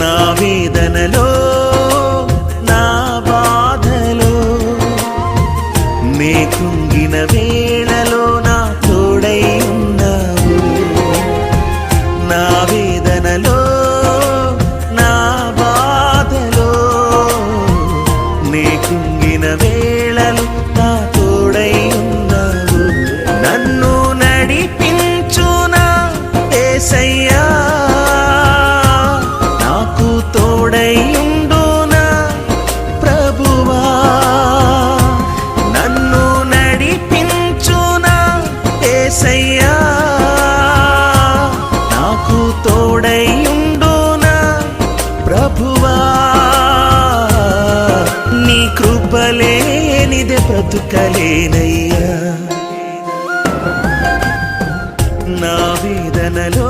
నా వేదనలో నా బాధలో నే కుంగిన వేళలో నా తోడై ఉన్నావు. నా వేదనలో నా బాధలో నే కుంగిన వేళలో నా తోడై ఉన్నావు. నన్ను నడిపించునా యేసయ్యా, నాకు తోడై ఉండునా ప్రభువా. నన్ను నడిపించునా యేసయ్యా, నాకు తోడై ఉండునా ప్రభువా. నీ కృపలేనిదే బ్రతుకలేనయ్యా. నా వేదనలో